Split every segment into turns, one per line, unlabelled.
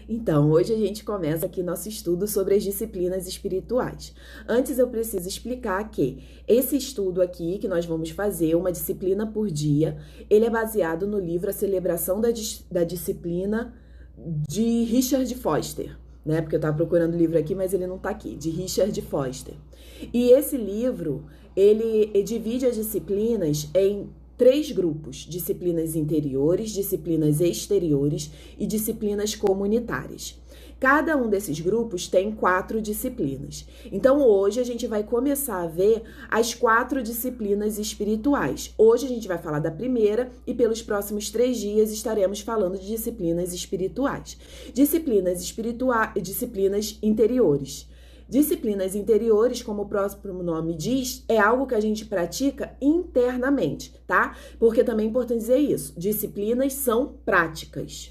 Então, hoje a gente começa aqui nosso estudo sobre as disciplinas espirituais. Antes eu preciso explicar que esse estudo aqui que nós vamos fazer, uma disciplina por dia, ele é baseado no livro A Celebração da Disciplina de Richard Foster, né? Porque eu estava procurando o livro aqui, mas ele não está aqui, de Richard Foster. E esse livro, ele divide as disciplinas em 3 grupos: disciplinas interiores, disciplinas exteriores e disciplinas comunitárias. Cada um desses grupos tem 4 disciplinas. Então, hoje a gente vai começar a ver as 4 disciplinas espirituais. Hoje a gente vai falar da primeira e pelos próximos 3 dias estaremos falando de disciplinas espirituais. Disciplinas interiores. Disciplinas interiores, como o próprio nome diz, é algo que a gente pratica internamente, tá? Porque também é importante dizer isso. Disciplinas são práticas.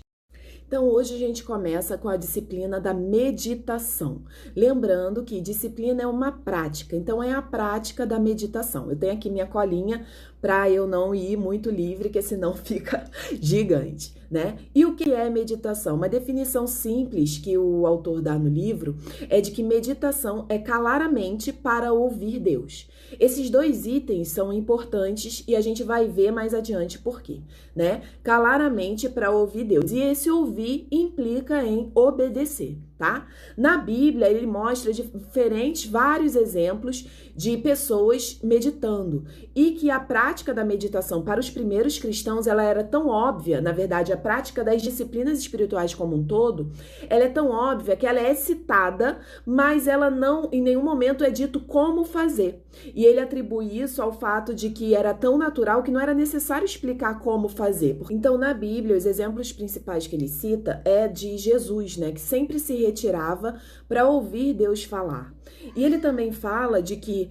Então, hoje a gente começa com a disciplina da meditação. Lembrando que disciplina é uma prática, então é a prática da meditação. Eu tenho aqui minha colinha para eu não ir muito livre, que senão fica gigante, né? E o que é meditação? Uma definição simples que o autor dá no livro é de que meditação é calar a mente para ouvir Deus. Esses 2 itens são importantes e a gente vai ver mais adiante por quê, né? Calar a mente para ouvir Deus. E esse ouvir implica em obedecer, tá? Na Bíblia, ele mostra vários exemplos de pessoas meditando e que a prática da meditação para os primeiros cristãos, ela era tão óbvia, na verdade, a prática das disciplinas espirituais como um todo, ela é tão óbvia que ela é citada, mas ela não, em nenhum momento é dito como fazer. E ele atribui isso ao fato de que era tão natural que não era necessário explicar como fazer. Então, na Bíblia, os exemplos principais que ele cita é de Jesus, né, que sempre se retirava para ouvir Deus falar. E ele também fala de que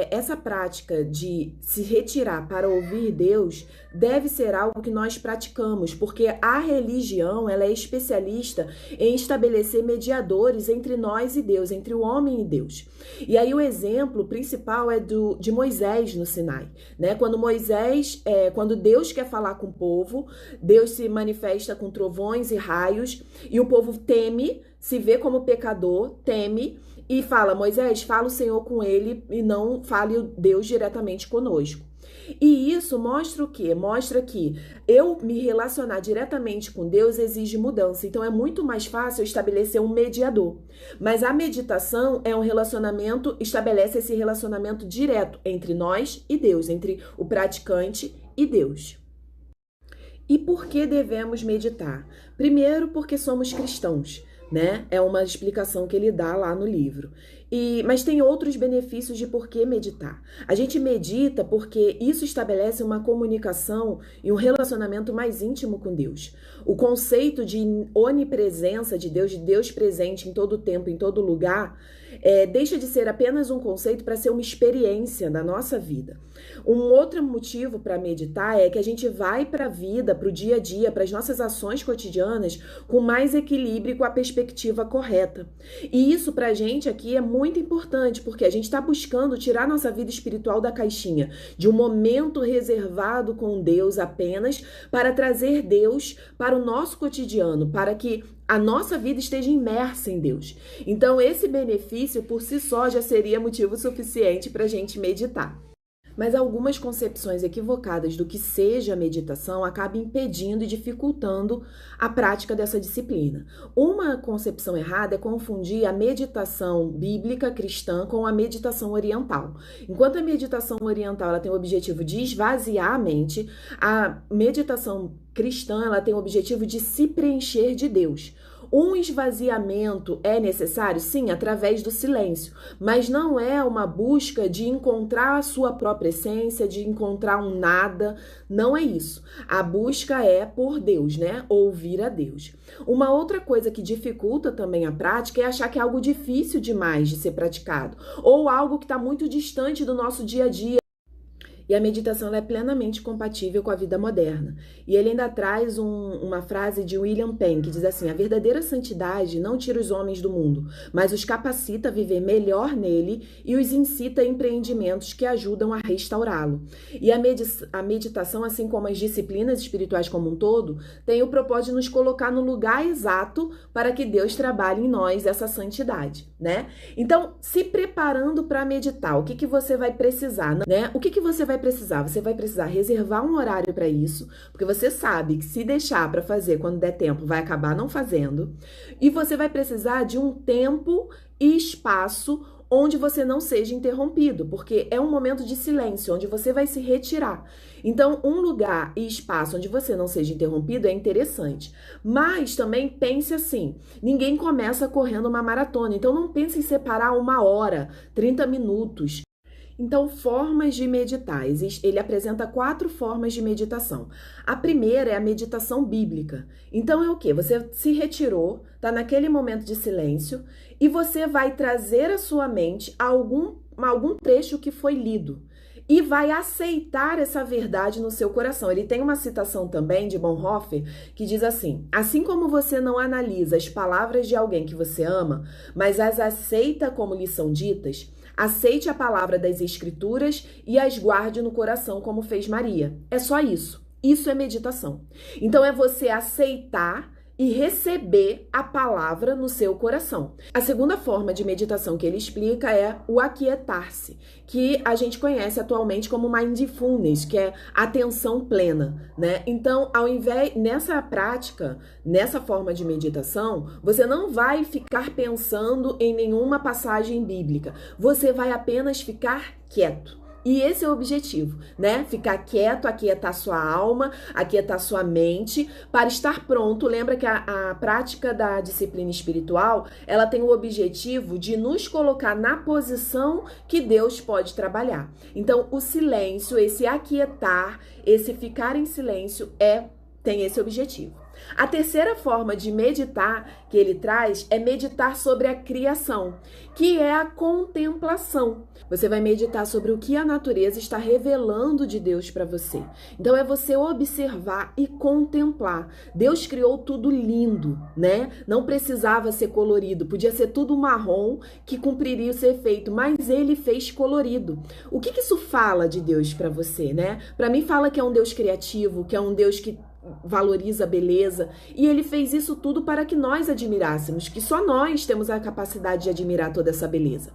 essa prática de se retirar para ouvir Deus deve ser algo que nós praticamos, porque a religião, ela é especialista em estabelecer mediadores entre nós e Deus, entre o homem e Deus. E aí o exemplo principal é de Moisés no Sinai, né? Quando Deus quer falar com o povo, Deus se manifesta com trovões e raios, e o povo teme, se vê como pecador, teme, e fala: Moisés, fala o Senhor com ele e não fale o Deus diretamente conosco. E isso mostra o quê? Mostra que eu me relacionar diretamente com Deus exige mudança. Então é muito mais fácil eu estabelecer um mediador. Mas a meditação é um relacionamento, estabelece esse relacionamento direto entre nós e Deus, entre o praticante e Deus. E por que devemos meditar? Primeiro, porque somos cristãos, né? É uma explicação que ele dá lá no livro. Mas tem outros benefícios de por que meditar. A gente medita porque isso estabelece uma comunicação e um relacionamento mais íntimo com Deus. O conceito de onipresença de Deus presente em todo tempo, em todo lugar, deixa de ser apenas um conceito para ser uma experiência da nossa vida. Um outro motivo para meditar é que a gente vai para a vida, para o dia a dia, para as nossas ações cotidianas com mais equilíbrio e com a perspectiva correta. E isso para a gente aqui é muito importante, porque a gente está buscando tirar nossa vida espiritual da caixinha, de um momento reservado com Deus apenas, para trazer Deus para o nosso cotidiano, para que a nossa vida esteja imersa em Deus. Então, esse benefício por si só já seria motivo suficiente para a gente meditar. Mas algumas concepções equivocadas do que seja a meditação acabam impedindo e dificultando a prática dessa disciplina. Uma concepção errada é confundir a meditação bíblica cristã com a meditação oriental. Enquanto a meditação oriental ela tem o objetivo de esvaziar a mente, a meditação cristã ela tem o objetivo de se preencher de Deus. Um esvaziamento é necessário, sim, através do silêncio, mas não é uma busca de encontrar a sua própria essência, de encontrar um nada, não é isso. A busca é por Deus, né? Ouvir a Deus. Uma outra coisa que dificulta também a prática é achar que é algo difícil demais de ser praticado, ou algo que está muito distante do nosso dia a dia. E a meditação ela é plenamente compatível com a vida moderna. E ele ainda traz uma frase de William Penn, que diz assim: a verdadeira santidade não tira os homens do mundo, mas os capacita a viver melhor nele e os incita a empreendimentos que ajudam a restaurá-lo. E a meditação, assim como as disciplinas espirituais como um todo, tem o propósito de nos colocar no lugar exato para que Deus trabalhe em nós essa santidade, né? Então, se preparando para meditar, o que você vai precisar, né? O que você vai precisar? Você vai precisar reservar um horário para isso, porque você sabe que se deixar para fazer quando der tempo, vai acabar não fazendo. E você vai precisar de um tempo e espaço onde você não seja interrompido, porque é um momento de silêncio, onde você vai se retirar. Então, um lugar e espaço onde você não seja interrompido é interessante. Mas também pense assim, ninguém começa correndo uma maratona, então não pense em separar 1 hora, 30 minutos. Então, formas de meditar. Ele apresenta 4 formas de meditação. A primeira é a meditação bíblica. Então, é o quê? Você se retirou, está naquele momento de silêncio, e você vai trazer à sua mente algum trecho que foi lido. E vai aceitar essa verdade no seu coração. Ele tem uma citação também de Bonhoeffer que diz assim: assim como você não analisa as palavras de alguém que você ama, mas as aceita como lhe são ditas, aceite a palavra das Escrituras e as guarde no coração, como fez Maria. É só isso. Isso é meditação. Então é você aceitar e receber a palavra no seu coração. A segunda forma de meditação que ele explica é o aquietar-se, que a gente conhece atualmente como mindfulness, que é atenção plena, né? Então, nessa prática, nessa forma de meditação, você não vai ficar pensando em nenhuma passagem bíblica. Você vai apenas ficar quieto. E esse é o objetivo, né? Ficar quieto, aquietar sua alma, aquietar sua mente, para estar pronto. Lembra que a prática da disciplina espiritual, ela tem o objetivo de nos colocar na posição que Deus pode trabalhar. Então, o silêncio, esse aquietar, esse ficar em silêncio tem esse objetivo. A terceira forma de meditar que ele traz é meditar sobre a criação, que é a contemplação. Você vai meditar sobre o que a natureza está revelando de Deus para você. Então é você observar e contemplar. Deus criou tudo lindo, né? Não precisava ser colorido, podia ser tudo marrom que cumpriria o seu efeito, mas ele fez colorido. O que isso fala de Deus para você, né? Para mim fala que é um Deus criativo, que é um Deus que valoriza a beleza, e ele fez isso tudo para que nós admirássemos, que só nós temos a capacidade de admirar toda essa beleza.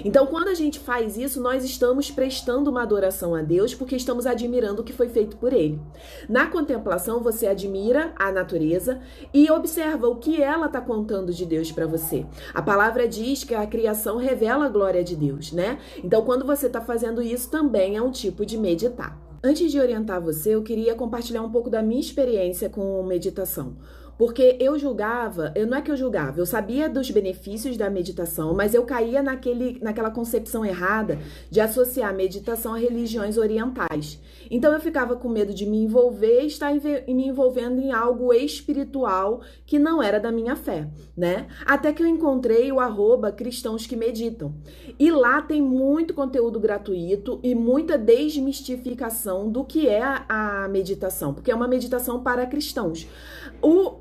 Então, quando a gente faz isso, nós estamos prestando uma adoração a Deus, porque estamos admirando o que foi feito por ele. Na contemplação, você admira a natureza e observa o que ela está contando de Deus para você. A palavra diz que a criação revela a glória de Deus, né? Então, quando você está fazendo isso, também é um tipo de meditar. Antes de orientar você, eu queria compartilhar um pouco da minha experiência com meditação. Porque não é que eu julgava, eu sabia dos benefícios da meditação, mas eu caía naquela concepção errada de associar a meditação a religiões orientais. Então eu ficava com medo de me envolver e estar me envolvendo em algo espiritual que não era da minha fé, né? Até que eu encontrei o @cristãos que meditam. E lá tem muito conteúdo gratuito e muita desmistificação do que é a meditação, porque é uma meditação para cristãos.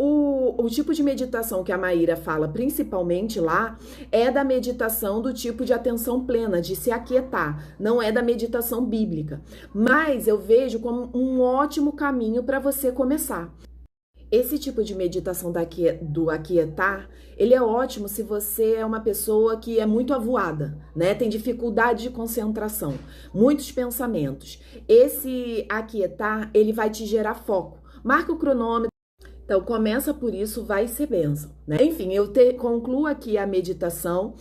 O tipo de meditação que a Maíra fala principalmente lá é da meditação do tipo de atenção plena, de se aquietar, não é da meditação bíblica. Mas eu vejo como um ótimo caminho para você começar. Esse tipo de meditação do aquietar, ele é ótimo se você é uma pessoa que é muito avoada, né? Tem dificuldade de concentração, muitos pensamentos. Esse aquietar, ele vai te gerar foco. Marca o cronômetro. Então, começa por isso, vai ser bênção, né? Enfim, eu concluo aqui a meditação.